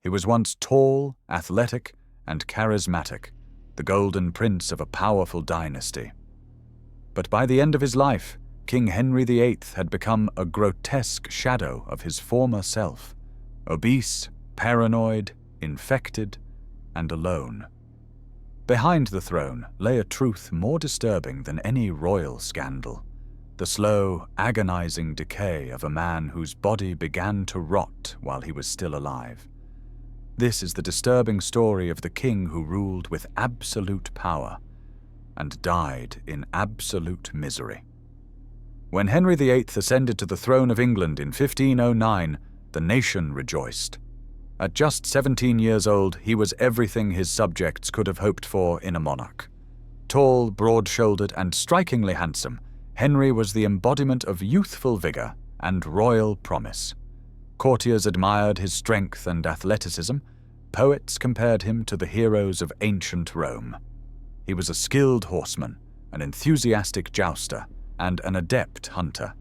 He was once tall, athletic, and charismatic, the golden prince of a powerful dynasty. But by the end of his life, King Henry VIII had become a grotesque shadow of his former self, obese, paranoid, infected, and alone. Behind the throne lay a truth more disturbing than any royal scandal, the slow, agonizing decay of a man whose body began to rot while he was still alive. This is the disturbing story of the king who ruled with absolute power and died in absolute misery. When Henry VIII ascended to the throne of England in 1509, the nation rejoiced. At just 17 years old, he was everything his subjects could have hoped for in a monarch. Tall, broad-shouldered, and strikingly handsome, Henry was the embodiment of youthful vigor and royal promise. Courtiers admired his strength and athleticism. Poets compared him to the heroes of ancient Rome. He was a skilled horseman, an enthusiastic jouster, and an adept hunter.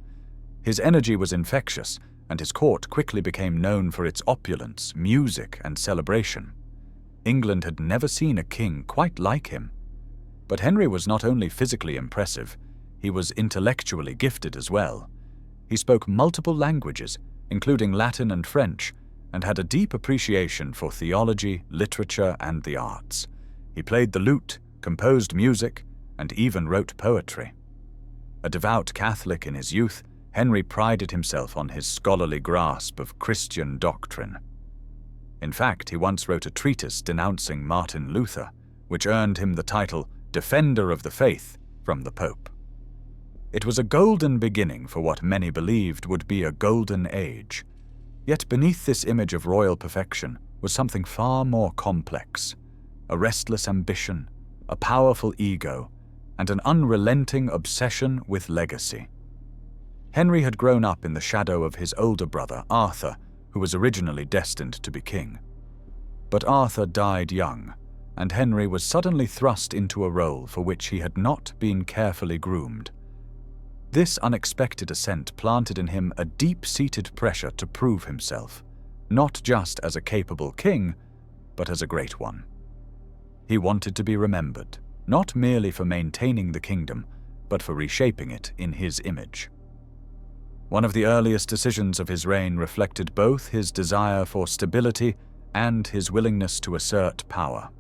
His energy was infectious, and his court quickly became known for its opulence, music, and celebration. England had never seen a king quite like him. But Henry was not only physically impressive, he was intellectually gifted as well. He spoke multiple languages, including Latin and French, and had a deep appreciation for theology, literature, and the arts. He played the lute, composed music, and even wrote poetry. A devout Catholic in his youth, Henry prided himself on his scholarly grasp of Christian doctrine. In fact, he once wrote a treatise denouncing Martin Luther, which earned him the title Defender of the Faith from the Pope. It was a golden beginning for what many believed would be a golden age. Yet beneath this image of royal perfection was something far more complex: a restless ambition, a powerful ego, and an unrelenting obsession with legacy. Henry had grown up in the shadow of his older brother, Arthur, who was originally destined to be king. But Arthur died young, and Henry was suddenly thrust into a role for which he had not been carefully groomed. This unexpected ascent planted in him a deep-seated pressure to prove himself, not just as a capable king, but as a great one. He wanted to be remembered, not merely for maintaining the kingdom, but for reshaping it in his image. One of the earliest decisions of his reign reflected both his desire for stability and his willingness to assert power.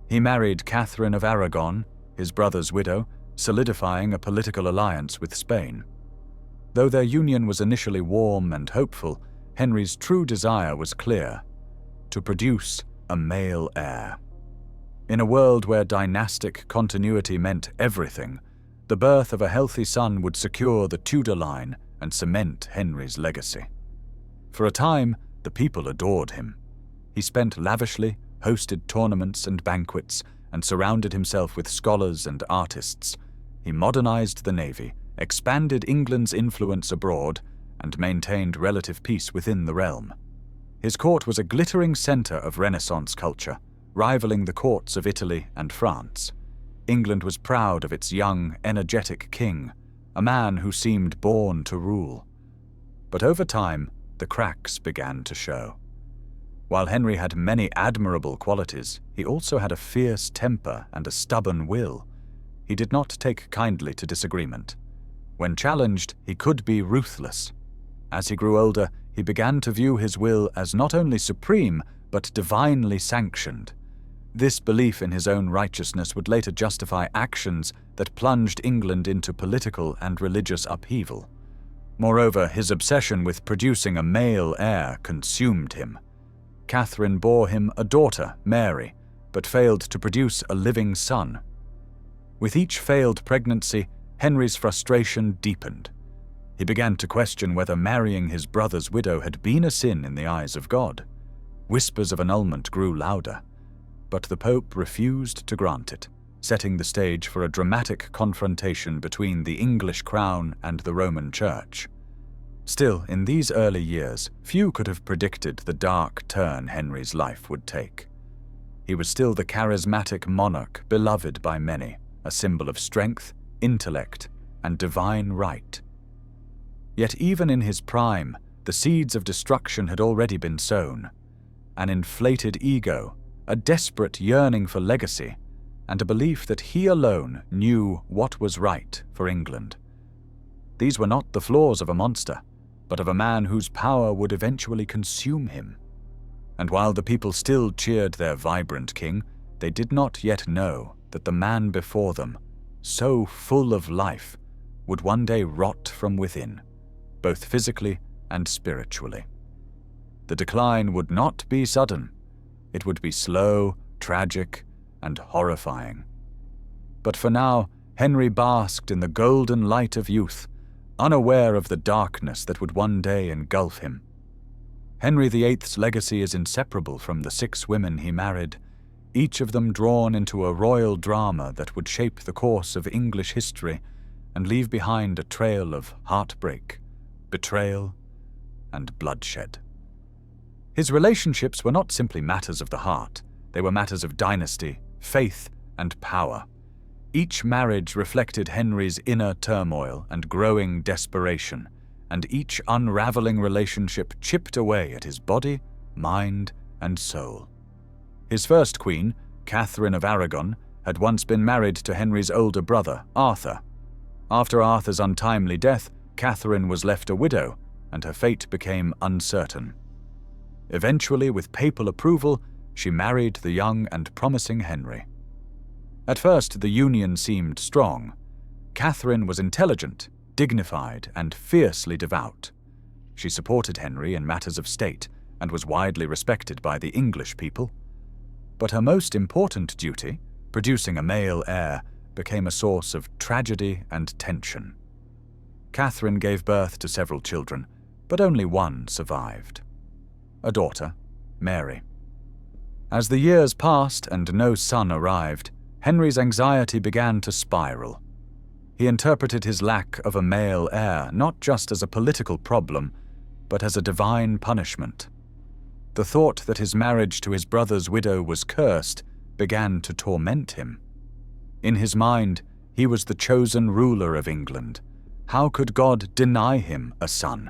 He married Catherine of Aragon, his brother's widow, solidifying a political alliance with Spain. Though their union was initially warm and hopeful, Henry's true desire was clear: to produce a male heir. In a world where dynastic continuity meant everything, the birth of a healthy son would secure the Tudor line and cement Henry's legacy. For a time, the people adored him. He spent lavishly, hosted tournaments and banquets, and surrounded himself with scholars and artists. He modernized the navy, expanded England's influence abroad, and maintained relative peace within the realm. His court was a glittering center of Renaissance culture, rivaling the courts of Italy and France. England was proud of its young, energetic king, a man who seemed born to rule. But over time, the cracks began to show. While Henry had many admirable qualities, he also had a fierce temper and a stubborn will. He did not take kindly to disagreement. When challenged, he could be ruthless. As he grew older, he began to view his will as not only supreme, but divinely sanctioned. This belief in his own righteousness would later justify actions that plunged England into political and religious upheaval. Moreover, his obsession with producing a male heir consumed him. Catherine bore him a daughter, Mary, but failed to produce a living son. With each failed pregnancy, Henry's frustration deepened. He began to question whether marrying his brother's widow had been a sin in the eyes of God. Whispers of annulment grew louder, but the Pope refused to grant it, setting the stage for a dramatic confrontation between the English crown and the Roman Church. Still, in these early years, few could have predicted the dark turn Henry's life would take. He was still the charismatic monarch beloved by many, a symbol of strength, intellect, and divine right. Yet even in his prime, the seeds of destruction had already been sown. an inflated ego, a desperate yearning for legacy, and a belief that he alone knew what was right for England. These were not the flaws of a monster, but of a man whose power would eventually consume him. And while the people still cheered their vibrant king, they did not yet know that the man before them, so full of life, would one day rot from within, both physically and spiritually. The decline would not be sudden. It would be slow, tragic, and horrifying. But for now, Henry basked in the golden light of youth, unaware of the darkness that would one day engulf him. Henry VIII's legacy is inseparable from the 6 women he married, each of them drawn into a royal drama that would shape the course of English history and leave behind a trail of heartbreak, betrayal, and bloodshed. His relationships were not simply matters of the heart, they were matters of dynasty, faith, and power. Each marriage reflected Henry's inner turmoil and growing desperation, and each unraveling relationship chipped away at his body, mind, and soul. His first queen, Catherine of Aragon, had once been married to Henry's older brother, Arthur. After Arthur's untimely death, Catherine was left a widow, and her fate became uncertain. Eventually, with papal approval, she married the young and promising Henry. At first, the union seemed strong. Catherine was intelligent, dignified, and fiercely devout. She supported Henry in matters of state and was widely respected by the English people. But her most important duty, producing a male heir, became a source of tragedy and tension. Catherine gave birth to several children, but only one survived. A daughter, Mary. As the years passed and no son arrived, Henry's anxiety began to spiral. He interpreted his lack of a male heir not just as a political problem, but as a divine punishment. The thought that his marriage to his brother's widow was cursed began to torment him. In his mind, he was the chosen ruler of England. How could God deny him a son?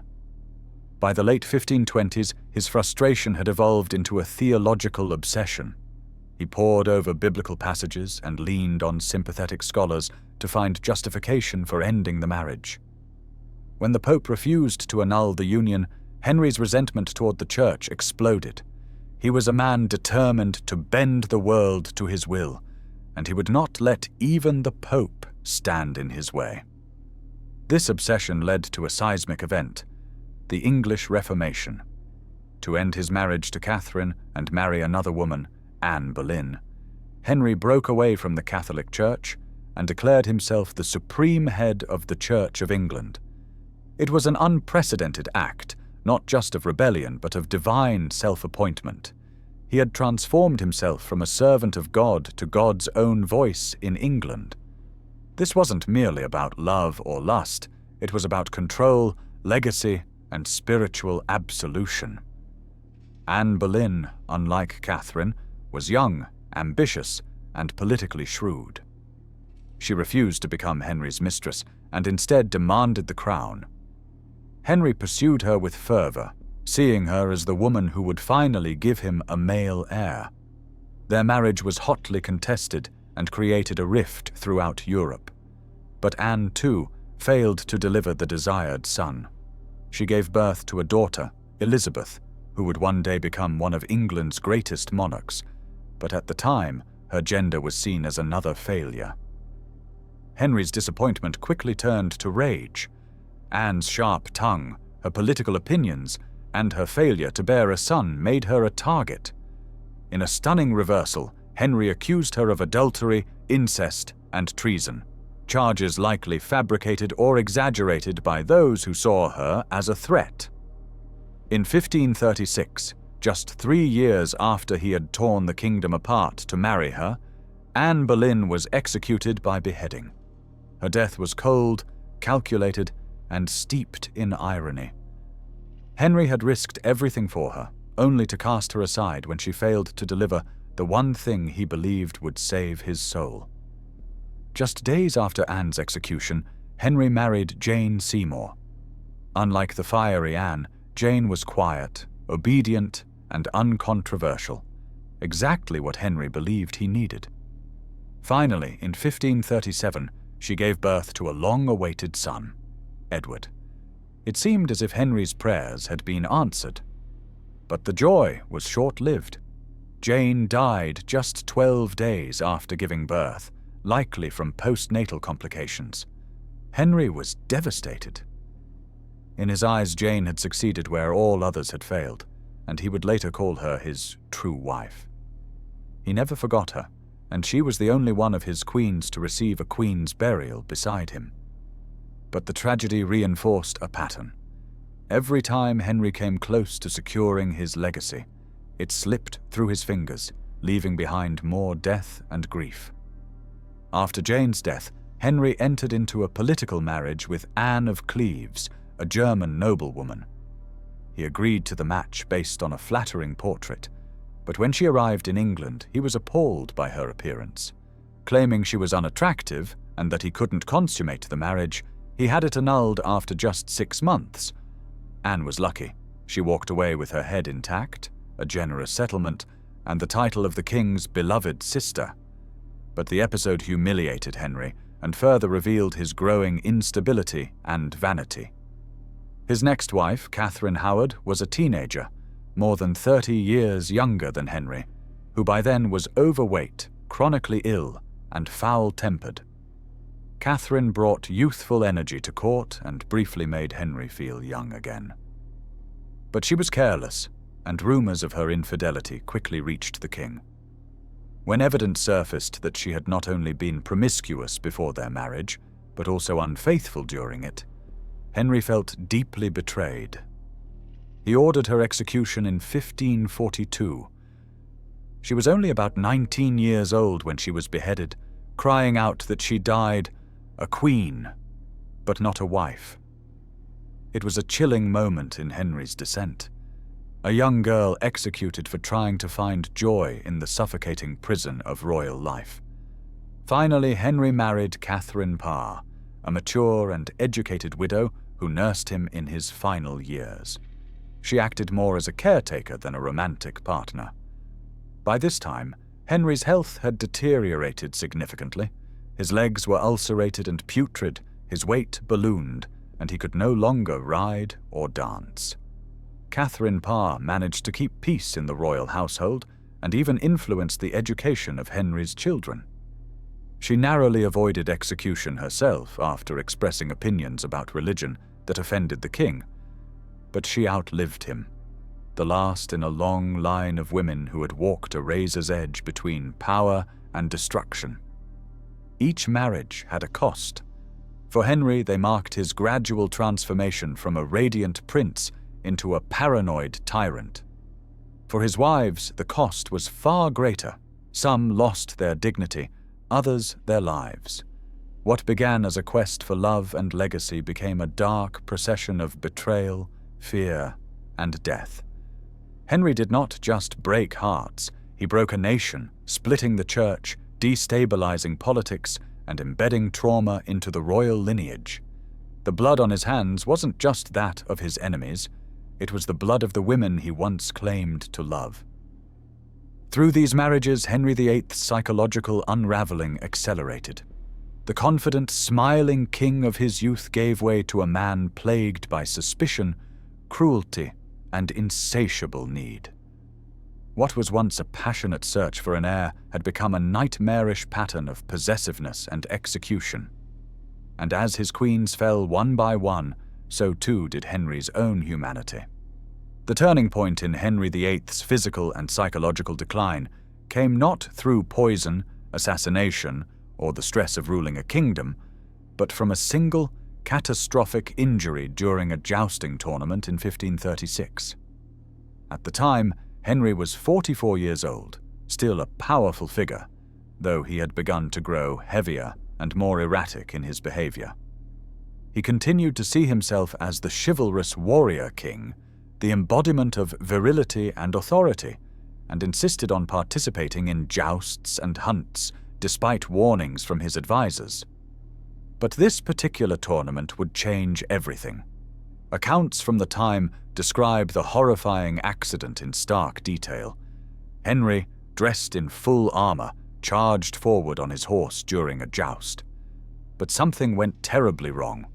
By the late 1520s, his frustration had evolved into a theological obsession. He pored over biblical passages and leaned on sympathetic scholars to find justification for ending the marriage. When the Pope refused to annul the union, Henry's resentment toward the Church exploded. He was a man determined to bend the world to his will, and he would not let even the Pope stand in his way. This obsession led to a seismic event, the English Reformation. To end his marriage to Catherine and marry another woman, Anne Boleyn, Henry broke away from the Catholic Church and declared himself the supreme head of the Church of England. It was an unprecedented act, not just of rebellion, but of divine self-appointment. He had transformed himself from a servant of God to God's own voice in England. This wasn't merely about love or lust, it was about control, legacy, and spiritual absolution. Anne Boleyn, unlike Catherine, was young, ambitious, and politically shrewd. She refused to become Henry's mistress and instead demanded the crown. Henry pursued her with fervor, seeing her as the woman who would finally give him a male heir. Their marriage was hotly contested and created a rift throughout Europe. But Anne, too, failed to deliver the desired son. She gave birth to a daughter, Elizabeth, who would one day become one of England's greatest monarchs, but at the time, her gender was seen as another failure. Henry's disappointment quickly turned to rage. Anne's sharp tongue, her political opinions, and her failure to bear a son made her a target. In a stunning reversal, Henry accused her of adultery, incest, and treason, charges likely fabricated or exaggerated by those who saw her as a threat. In 1536, just 3 years after he had torn the kingdom apart to marry her, Anne Boleyn was executed by beheading. Her death was cold, calculated, and steeped in irony. Henry had risked everything for her, only to cast her aside when she failed to deliver the one thing he believed would save his soul. Just days after Anne's execution, Henry married Jane Seymour. Unlike the fiery Anne, Jane was quiet, obedient, and uncontroversial, exactly what Henry believed he needed. Finally, in 1537, she gave birth to a long-awaited son, Edward. It seemed as if Henry's prayers had been answered. But the joy was short-lived. Jane died just 12 days after giving birth, likely from postnatal complications. Henry was devastated. In his eyes, Jane had succeeded where all others had failed, and he would later call her his true wife. He never forgot her, and she was the only one of his queens to receive a queen's burial beside him. But the tragedy reinforced a pattern. Every time Henry came close to securing his legacy, it slipped through his fingers, leaving behind more death and grief. After Jane's death, Henry entered into a political marriage with Anne of Cleves, a German noblewoman. He agreed to the match based on a flattering portrait, but when she arrived in England, he was appalled by her appearance. Claiming she was unattractive and that he couldn't consummate the marriage, he had it annulled after just 6 months. Anne was lucky. She walked away with her head intact, a generous settlement, and the title of the king's beloved sister. But the episode humiliated Henry and further revealed his growing instability and vanity. His next wife, Catherine Howard, was a teenager, more than 30 years younger than Henry, who by then was overweight, chronically ill, and foul-tempered. Catherine brought youthful energy to court and briefly made Henry feel young again. But she was careless, and rumors of her infidelity quickly reached the king. When evidence surfaced that she had not only been promiscuous before their marriage, but also unfaithful during it, Henry felt deeply betrayed. He ordered her execution in 1542. She was only about 19 years old when she was beheaded, crying out that she died a queen, but not a wife. It was a chilling moment in Henry's descent. A young girl executed for trying to find joy in the suffocating prison of royal life. Finally, Henry married Catherine Parr, a mature and educated widow who nursed him in his final years. She acted more as a caretaker than a romantic partner. By this time, Henry's health had deteriorated significantly. His legs were ulcerated and putrid, his weight ballooned, and he could no longer ride or dance. Catherine Parr managed to keep peace in the royal household and even influenced the education of Henry's children. She narrowly avoided execution herself after expressing opinions about religion that offended the king, but she outlived him, the last in a long line of women who had walked a razor's edge between power and destruction. Each marriage had a cost. For Henry, they marked his gradual transformation from a radiant prince into a paranoid tyrant. For his wives, the cost was far greater. Some lost their dignity, others their lives. What began as a quest for love and legacy became a dark procession of betrayal, fear, and death. Henry did not just break hearts, he broke a nation, splitting the church, destabilizing politics, and embedding trauma into the royal lineage. The blood on his hands wasn't just that of his enemies, it was the blood of the women he once claimed to love. Through these marriages, Henry VIII's psychological unraveling accelerated. The confident, smiling king of his youth gave way to a man plagued by suspicion, cruelty, and insatiable need. What was once a passionate search for an heir had become a nightmarish pattern of possessiveness and execution. And as his queens fell one by one, so too did Henry's own humanity. The turning point in Henry VIII's physical and psychological decline came not through poison, assassination, or the stress of ruling a kingdom, but from a single, catastrophic injury during a jousting tournament in 1536. At the time, Henry was 44 years old, still a powerful figure, though he had begun to grow heavier and more erratic in his behavior. He continued to see himself as the chivalrous warrior king, the embodiment of virility and authority, and insisted on participating in jousts and hunts, despite warnings from his advisors. But this particular tournament would change everything. Accounts from the time describe the horrifying accident in stark detail. Henry, dressed in full armor, charged forward on his horse during a joust. But something went terribly wrong.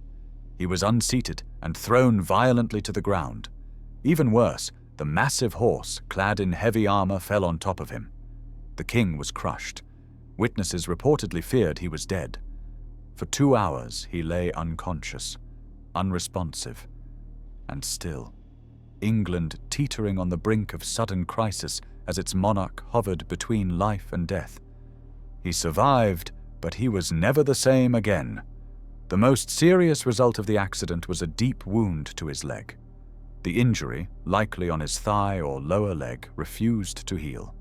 He was unseated and thrown violently to the ground. Even worse, the massive horse, clad in heavy armor, fell on top of him. The king was crushed. Witnesses reportedly feared he was dead. For 2 hours he lay unconscious, unresponsive, and still. England teetering on the brink of sudden crisis as its monarch hovered between life and death. He survived, but he was never the same again. The most serious result of the accident was a deep wound to his leg. The injury, likely on his thigh or lower leg, refused to heal.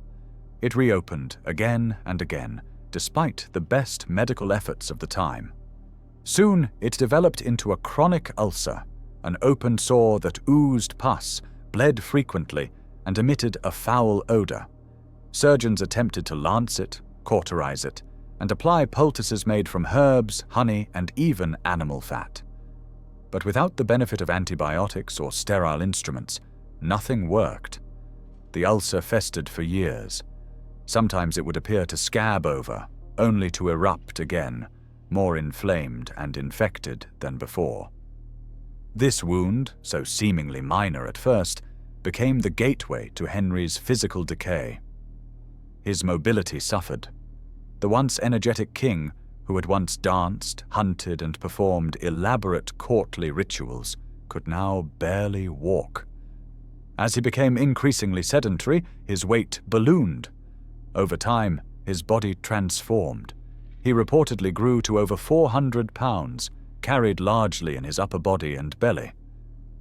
It reopened again and again, despite the best medical efforts of the time. Soon, it developed into a chronic ulcer, an open sore that oozed pus, bled frequently, and emitted a foul odor. Surgeons attempted to lance it, cauterize it, and apply poultices made from herbs, honey, and even animal fat. But without the benefit of antibiotics or sterile instruments, nothing worked. The ulcer festered for years. Sometimes it would appear to scab over, only to erupt again, more inflamed and infected than before. This wound, so seemingly minor at first, became the gateway to Henry's physical decay. His mobility suffered. The once energetic king, who had once danced, hunted, and performed elaborate courtly rituals, could now barely walk. As he became increasingly sedentary, his weight ballooned. Over time, his body transformed. He reportedly grew to over 400 pounds, carried largely in his upper body and belly.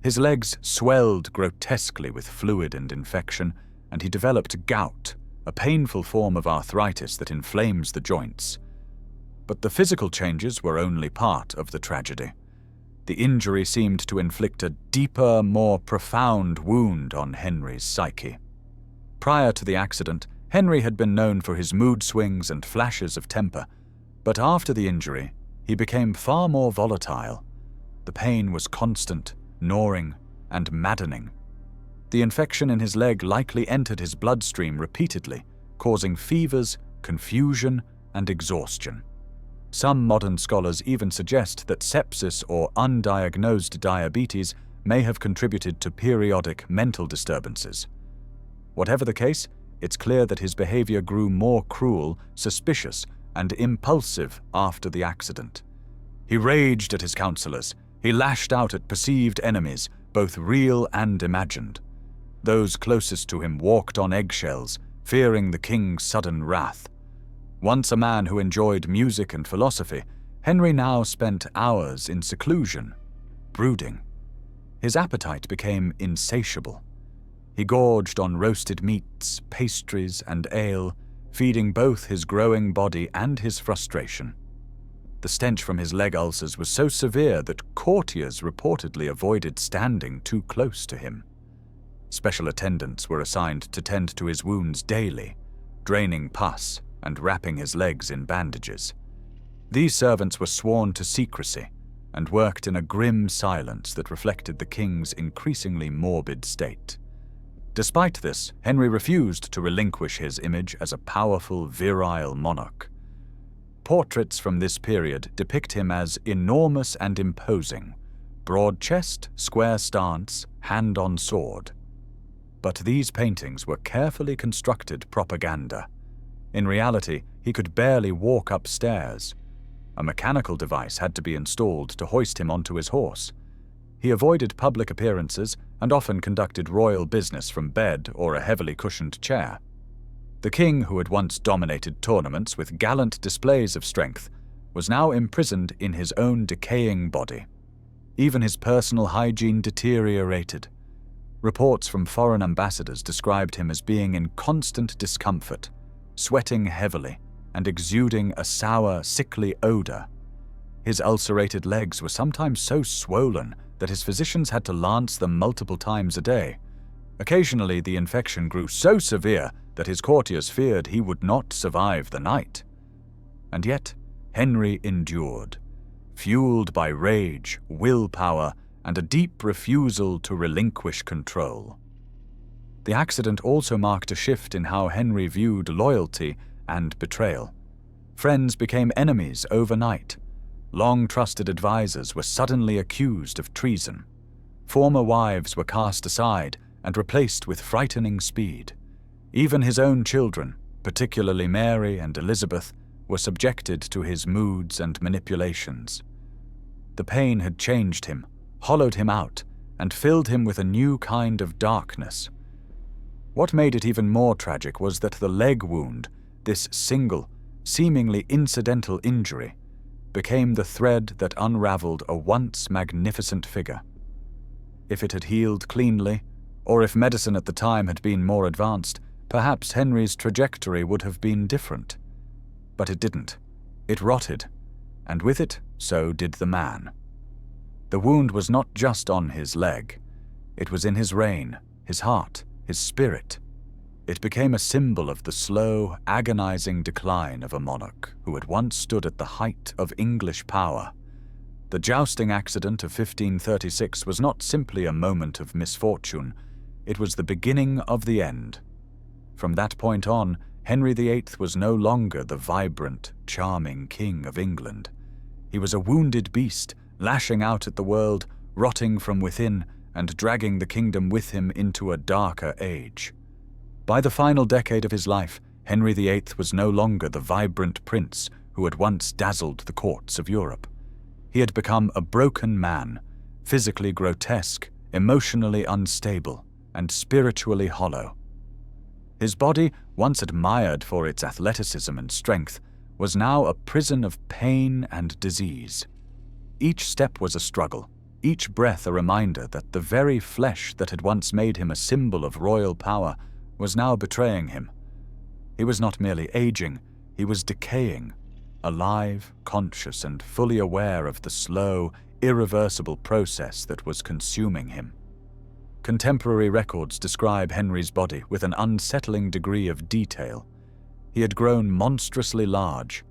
His legs swelled grotesquely with fluid and infection, and he developed gout, a painful form of arthritis that inflames the joints. But the physical changes were only part of the tragedy. The injury seemed to inflict a deeper, more profound wound on Henry's psyche. Prior to the accident, Henry had been known for his mood swings and flashes of temper, but after the injury, he became far more volatile. The pain was constant, gnawing, and maddening. The infection in his leg likely entered his bloodstream repeatedly, causing fevers, confusion, and exhaustion. Some modern scholars even suggest that sepsis or undiagnosed diabetes may have contributed to periodic mental disturbances. Whatever the case, it's clear that his behavior grew more cruel, suspicious, and impulsive after the accident. He raged at his counselors. He lashed out at perceived enemies, both real and imagined. Those closest to him walked on eggshells, fearing the king's sudden wrath. Once a man who enjoyed music and philosophy, Henry now spent hours in seclusion, brooding. His appetite became insatiable. He gorged on roasted meats, pastries, and ale, feeding both his growing body and his frustration. The stench from his leg ulcers was so severe that courtiers reportedly avoided standing too close to him. Special attendants were assigned to tend to his wounds daily, draining pus and wrapping his legs in bandages. These servants were sworn to secrecy and worked in a grim silence that reflected the king's increasingly morbid state. Despite this, Henry refused to relinquish his image as a powerful, virile monarch. Portraits from this period depict him as enormous and imposing, broad chest, square stance, hand on sword. But these paintings were carefully constructed propaganda. In reality, he could barely walk upstairs. A mechanical device had to be installed to hoist him onto his horse. He avoided public appearances and often conducted royal business from bed or a heavily cushioned chair. The king, who had once dominated tournaments with gallant displays of strength, was now imprisoned in his own decaying body. Even his personal hygiene deteriorated. Reports from foreign ambassadors described him as being in constant discomfort, sweating heavily, and exuding a sour, sickly odor. His ulcerated legs were sometimes so swollen that his physicians had to lance them multiple times a day. Occasionally, the infection grew so severe that his courtiers feared he would not survive the night. And yet, Henry endured. Fueled by rage, willpower, and a deep refusal to relinquish control. The accident also marked a shift in how Henry viewed loyalty and betrayal. Friends became enemies overnight. Long-trusted advisors were suddenly accused of treason. Former wives were cast aside and replaced with frightening speed. Even his own children, particularly Mary and Elizabeth, were subjected to his moods and manipulations. The pain had changed him, hollowed him out, and filled him with a new kind of darkness. What made it even more tragic was that the leg wound, this single, seemingly incidental injury, became the thread that unraveled a once magnificent figure. If it had healed cleanly, or if medicine at the time had been more advanced, perhaps Henry's trajectory would have been different. But it didn't. It rotted, and with it, so did the man. The wound was not just on his leg. It was in his reign, his heart, his spirit. It became a symbol of the slow, agonizing decline of a monarch who had once stood at the height of English power. The jousting accident of 1536 was not simply a moment of misfortune, it was the beginning of the end. From that point on, Henry VIII was no longer the vibrant, charming King of England. He was a wounded beast, lashing out at the world, rotting from within, and dragging the kingdom with him into a darker age. By the final decade of his life, Henry VIII was no longer the vibrant prince who had once dazzled the courts of Europe. He had become a broken man, physically grotesque, emotionally unstable, and spiritually hollow. His body, once admired for its athleticism and strength, was now a prison of pain and disease. Each step was a struggle, each breath a reminder that the very flesh that had once made him a symbol of royal power was now betraying him. He was not merely aging, he was decaying, alive, conscious, and fully aware of the slow, irreversible process that was consuming him. Contemporary records describe Henry's body with an unsettling degree of detail. He had grown monstrously large.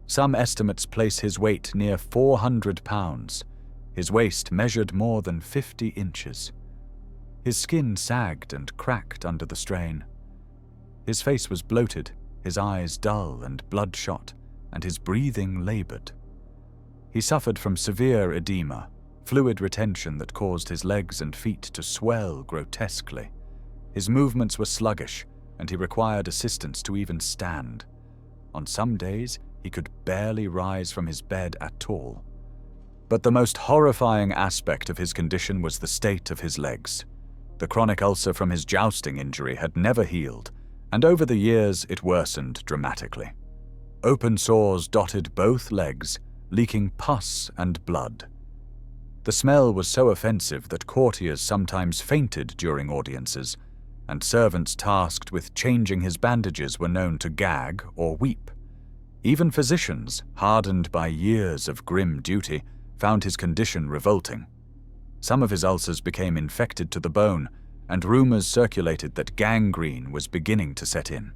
Some estimates place his weight near 400 pounds. His waist measured more than 50 inches. His skin sagged and cracked under the strain. His face was bloated, his eyes dull and bloodshot, and his breathing labored. He suffered from severe edema, fluid retention that caused his legs and feet to swell grotesquely. His movements were sluggish, and he required assistance to even stand. On some days, he could barely rise from his bed at all. But the most horrifying aspect of his condition was the state of his legs. The chronic ulcer from his jousting injury had never healed, and over the years it worsened dramatically. Open sores dotted both legs, leaking pus and blood. The smell was so offensive that courtiers sometimes fainted during audiences, and servants tasked with changing his bandages were known to gag or weep. Even physicians, hardened by years of grim duty, found his condition revolting. Some of his ulcers became infected to the bone, and rumors circulated that gangrene was beginning to set in.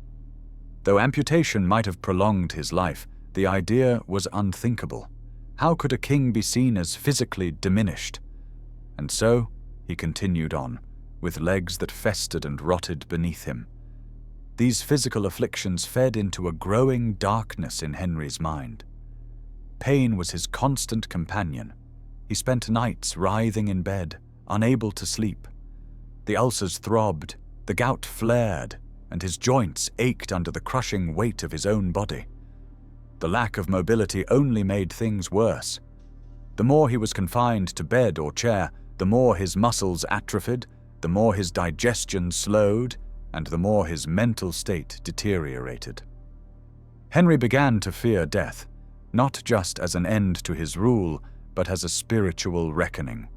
Though amputation might have prolonged his life, the idea was unthinkable. How could a king be seen as physically diminished? And so, he continued on, with legs that festered and rotted beneath him. These physical afflictions fed into a growing darkness in Henry's mind. Pain was his constant companion. He spent nights writhing in bed, unable to sleep. The ulcers throbbed, the gout flared, and his joints ached under the crushing weight of his own body. The lack of mobility only made things worse. The more he was confined to bed or chair, the more his muscles atrophied, the more his digestion slowed, and the more his mental state deteriorated. Henry began to fear death, not just as an end to his rule, but as a spiritual reckoning.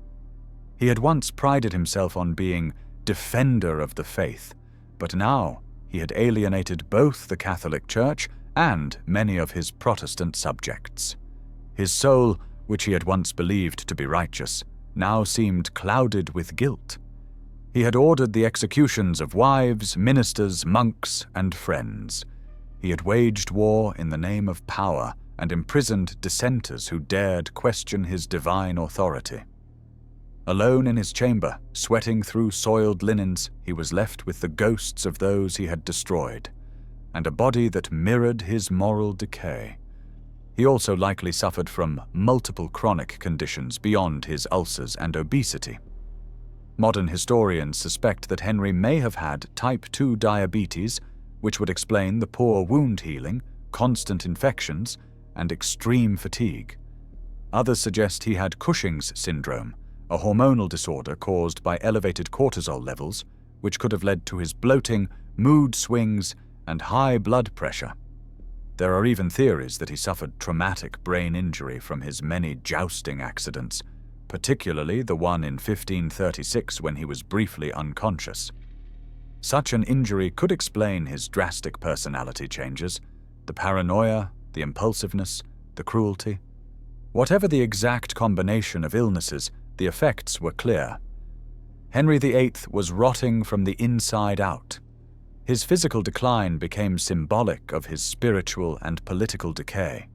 He had once prided himself on being defender of the faith, but now he had alienated both the Catholic Church and many of his Protestant subjects. His soul, which he had once believed to be righteous, now seemed clouded with guilt. He had ordered the executions of wives, ministers, monks, and friends. He had waged war in the name of power and imprisoned dissenters who dared question his divine authority. Alone in his chamber, sweating through soiled linens, he was left with the ghosts of those he had destroyed, and a body that mirrored his moral decay. He also likely suffered from multiple chronic conditions beyond his ulcers and obesity. Modern historians suspect that Henry may have had type 2 diabetes, which would explain the poor wound healing, constant infections, and extreme fatigue. Others suggest he had Cushing's syndrome, a hormonal disorder caused by elevated cortisol levels, which could have led to his bloating, mood swings, and high blood pressure. There are even theories that he suffered traumatic brain injury from his many jousting accidents, particularly the one in 1536 when he was briefly unconscious. Such an injury could explain his drastic personality changes, the paranoia, the impulsiveness, the cruelty. Whatever the exact combination of illnesses, the effects were clear. Henry VIII was rotting from the inside out. His physical decline became symbolic of his spiritual and political decay.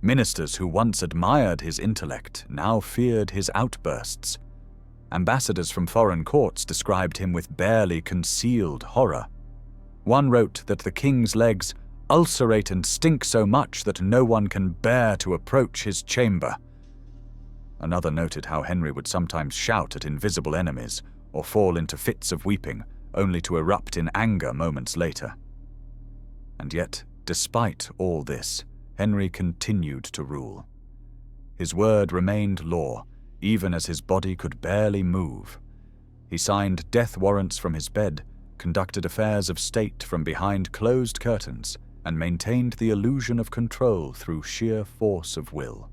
Ministers who once admired his intellect now feared his outbursts. Ambassadors from foreign courts described him with barely concealed horror. One wrote that the king's legs ulcerate and stink so much that no one can bear to approach his chamber. Another noted how Henry would sometimes shout at invisible enemies or fall into fits of weeping, only to erupt in anger moments later. And yet, despite all this, Henry continued to rule. His word remained law, even as his body could barely move. He signed death warrants from his bed, conducted affairs of state from behind closed curtains, and maintained the illusion of control through sheer force of will.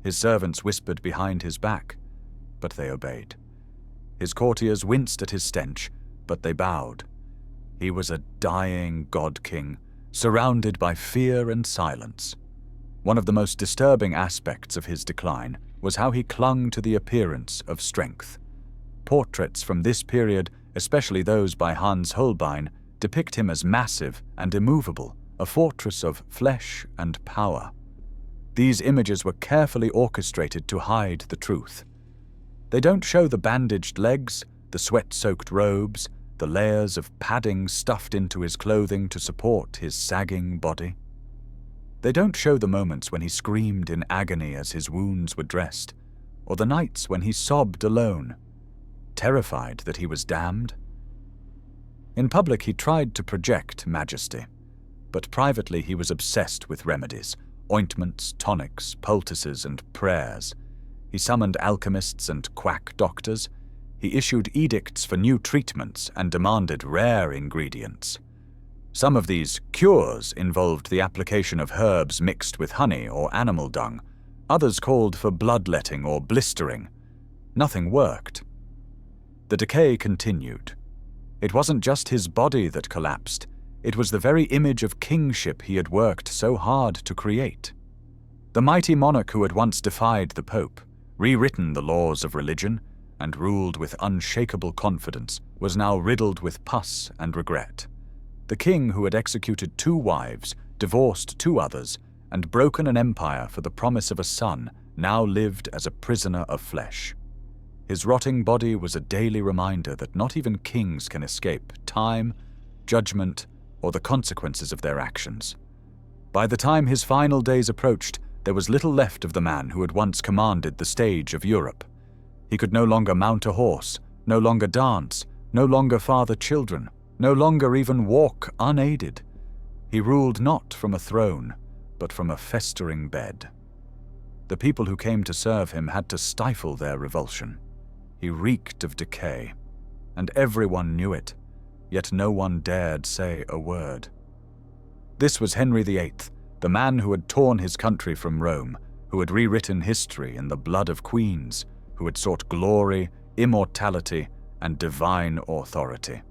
His servants whispered behind his back, but they obeyed. His courtiers winced at his stench, but they bowed. He was a dying god-king, surrounded by fear and silence. One of the most disturbing aspects of his decline was how he clung to the appearance of strength. Portraits from this period, especially those by Hans Holbein, depict him as massive and immovable, a fortress of flesh and power. These images were carefully orchestrated to hide the truth. They don't show the bandaged legs, the sweat-soaked robes, the layers of padding stuffed into his clothing to support his sagging body. They don't show the moments when he screamed in agony as his wounds were dressed, or the nights when he sobbed alone, terrified that he was damned. In public he tried to project majesty, but privately he was obsessed with remedies, ointments, tonics, poultices, and prayers. He summoned alchemists and quack doctors. He issued edicts for new treatments and demanded rare ingredients. Some of these cures involved the application of herbs mixed with honey or animal dung. Others called for bloodletting or blistering. Nothing worked. The decay continued. It wasn't just his body that collapsed. It was the very image of kingship he had worked so hard to create. The mighty monarch who had once defied the Pope, rewritten the laws of religion, and ruled with unshakable confidence, was now riddled with pus and regret. The king who had executed 2 wives, divorced 2 others, and broken an empire for the promise of a son, now lived as a prisoner of flesh. His rotting body was a daily reminder that not even kings can escape time, judgment, or the consequences of their actions. By the time his final days approached, there was little left of the man who had once commanded the stage of Europe. He could no longer mount a horse, no longer dance, no longer father children, no longer even walk unaided. He ruled not from a throne, but from a festering bed. The people who came to serve him had to stifle their revulsion. He reeked of decay, and everyone knew it, yet no one dared say a word. This was Henry VIII, the man who had torn his country from Rome, who had rewritten history in the blood of queens, who had sought glory, immortality, and divine authority.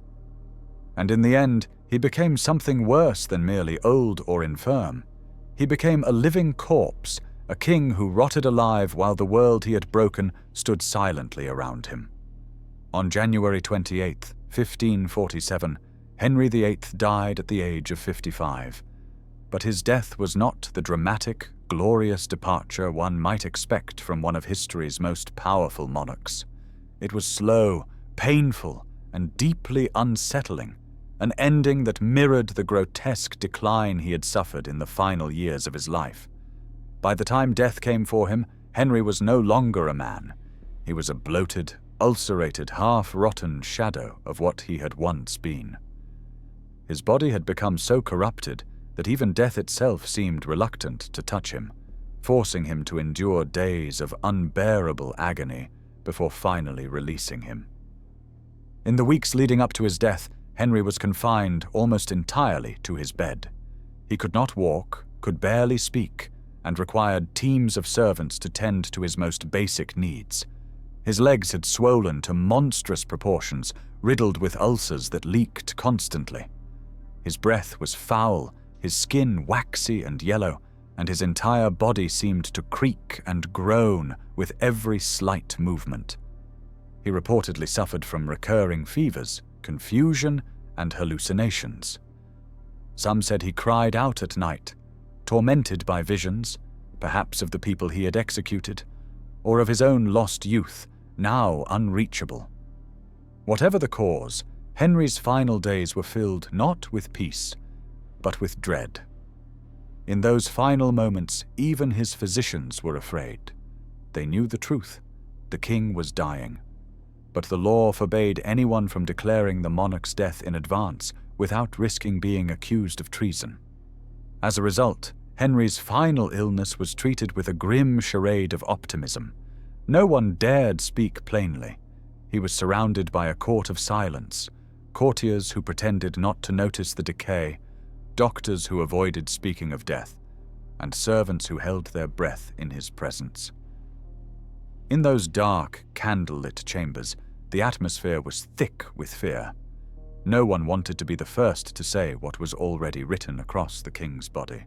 And in the end, he became something worse than merely old or infirm. He became a living corpse, a king who rotted alive while the world he had broken stood silently around him. On January 28, 1547, Henry VIII died at the age of 55. But his death was not the dramatic, glorious departure one might expect from one of history's most powerful monarchs. It was slow, painful, and deeply unsettling, an ending that mirrored the grotesque decline he had suffered in the final years of his life. By the time death came for him, Henry was no longer a man. He was a bloated, ulcerated, half-rotten shadow of what he had once been. His body had become so corrupted that even death itself seemed reluctant to touch him, forcing him to endure days of unbearable agony before finally releasing him. In the weeks leading up to his death, Henry was confined almost entirely to his bed. He could not walk, could barely speak, and required teams of servants to tend to his most basic needs. His legs had swollen to monstrous proportions, riddled with ulcers that leaked constantly. His breath was foul, his skin waxy and yellow, and his entire body seemed to creak and groan with every slight movement. He reportedly suffered from recurring fevers, confusion, and hallucinations. Some said he cried out at night, tormented by visions, perhaps of the people he had executed, or of his own lost youth, now unreachable. Whatever the cause, Henry's final days were filled not with peace, but with dread. In those final moments, even his physicians were afraid. They knew the truth. The king was dying. But the law forbade anyone from declaring the monarch's death in advance without risking being accused of treason. As a result, Henry's final illness was treated with a grim charade of optimism. No one dared speak plainly. He was surrounded by a court of silence, courtiers who pretended not to notice the decay, doctors who avoided speaking of death, and servants who held their breath in his presence. In those dark, candle-lit chambers, the atmosphere was thick with fear. No one wanted to be the first to say what was already written across the king's body.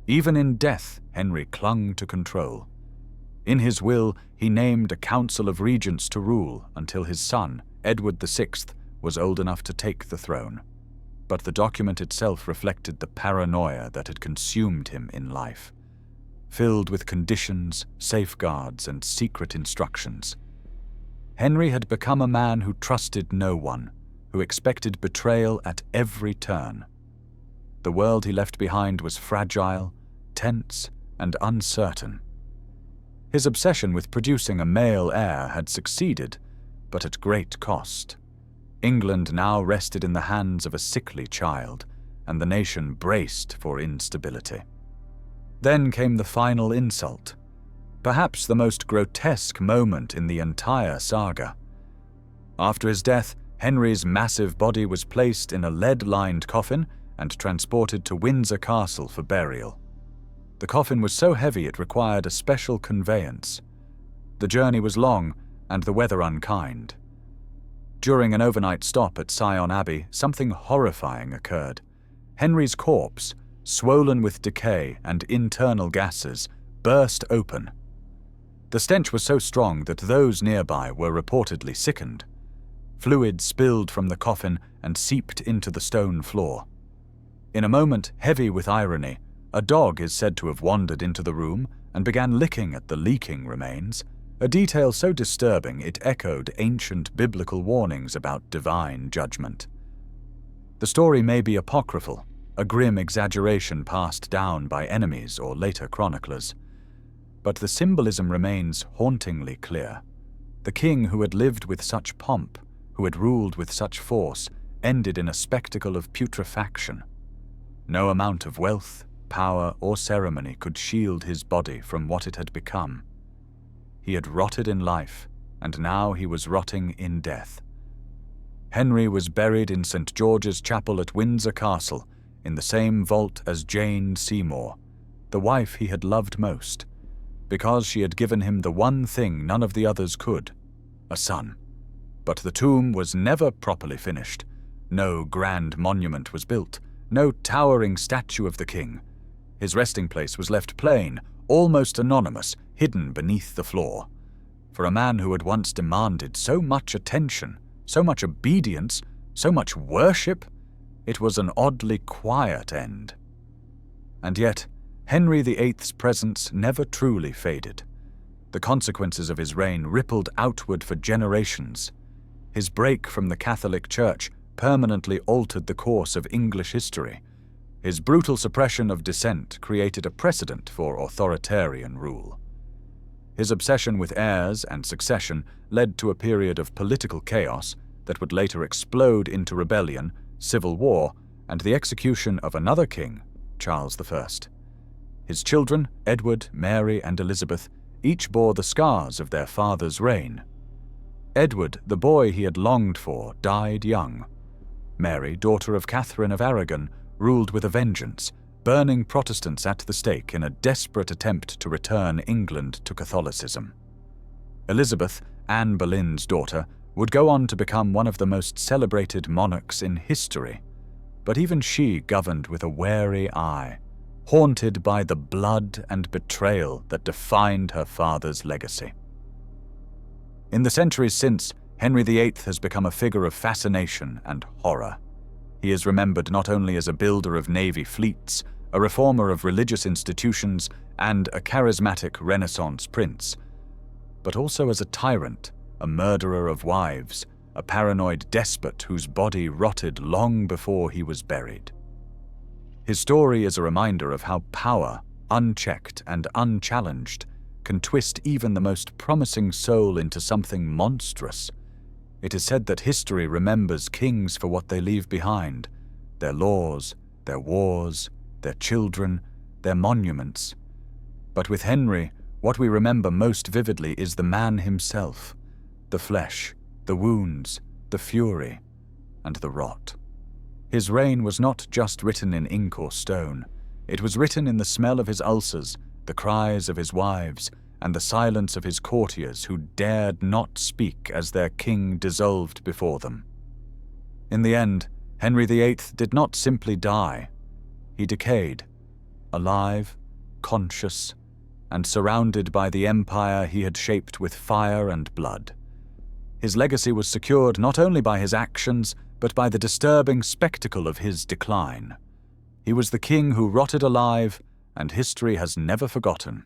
Even in death, Henry clung to control. In his will, he named a council of regents to rule until his son, Edward VI, was old enough to take the throne. But the document itself reflected the paranoia that had consumed him in life, filled with conditions, safeguards, and secret instructions. Henry had become a man who trusted no one, who expected betrayal at every turn. The world he left behind was fragile, tense, and uncertain. His obsession with producing a male heir had succeeded, but at great cost. England now rested in the hands of a sickly child, and the nation braced for instability. Then came the final insult, perhaps the most grotesque moment in the entire saga. After his death, Henry's massive body was placed in a lead-lined coffin and transported to Windsor Castle for burial. The coffin was so heavy it required a special conveyance. The journey was long and the weather unkind. During an overnight stop at Sion Abbey, something horrifying occurred. Henry's corpse, swollen with decay and internal gases, burst open. The stench was so strong that those nearby were reportedly sickened. Fluid spilled from the coffin and seeped into the stone floor. In a moment heavy with irony, a dog is said to have wandered into the room and began licking at the leaking remains, a detail so disturbing it echoed ancient biblical warnings about divine judgment. The story may be apocryphal, a grim exaggeration passed down by enemies or later chroniclers, but the symbolism remains hauntingly clear. The king who had lived with such pomp, who had ruled with such force, ended in a spectacle of putrefaction. No amount of wealth, power, or ceremony could shield his body from what it had become. He had rotted in life, and now he was rotting in death. Henry was buried in St. George's Chapel at Windsor Castle, in the same vault as Jane Seymour, the wife he had loved most, because she had given him the one thing none of the others could, a son. But the tomb was never properly finished. No grand monument was built, no towering statue of the king. His resting place was left plain, almost anonymous, hidden beneath the floor. For a man who had once demanded so much attention, so much obedience, so much worship, it was an oddly quiet end. And yet, Henry VIII's presence never truly faded. The consequences of his reign rippled outward for generations. His break from the Catholic Church permanently altered the course of English history. His brutal suppression of dissent created a precedent for authoritarian rule. His obsession with heirs and succession led to a period of political chaos that would later explode into rebellion, civil war, and the execution of another king, Charles I. His children, Edward, Mary, and Elizabeth, each bore the scars of their father's reign. Edward, the boy he had longed for, died young. Mary, daughter of Catherine of Aragon, ruled with a vengeance, burning Protestants at the stake in a desperate attempt to return England to Catholicism. Elizabeth, Anne Boleyn's daughter, would go on to become one of the most celebrated monarchs in history, but even she governed with a wary eye, haunted by the blood and betrayal that defined her father's legacy. In the centuries since, Henry VIII has become a figure of fascination and horror. He is remembered not only as a builder of navy fleets, a reformer of religious institutions, and a charismatic Renaissance prince, but also as a tyrant, a murderer of wives, a paranoid despot whose body rotted long before he was buried. His story is a reminder of how power, unchecked and unchallenged, can twist even the most promising soul into something monstrous. It is said that history remembers kings for what they leave behind: their laws, their wars, their children, their monuments. But with Henry, what we remember most vividly is the man himself, the flesh, the wounds, the fury, and the rot. His reign was not just written in ink or stone. It was written in the smell of his ulcers, the cries of his wives, and the silence of his courtiers who dared not speak as their king dissolved before them. In the end, Henry VIII did not simply die. He decayed, alive, conscious, and surrounded by the empire he had shaped with fire and blood. His legacy was secured not only by his actions, but by the disturbing spectacle of his decline. He was the king who rotted alive, and history has never forgotten.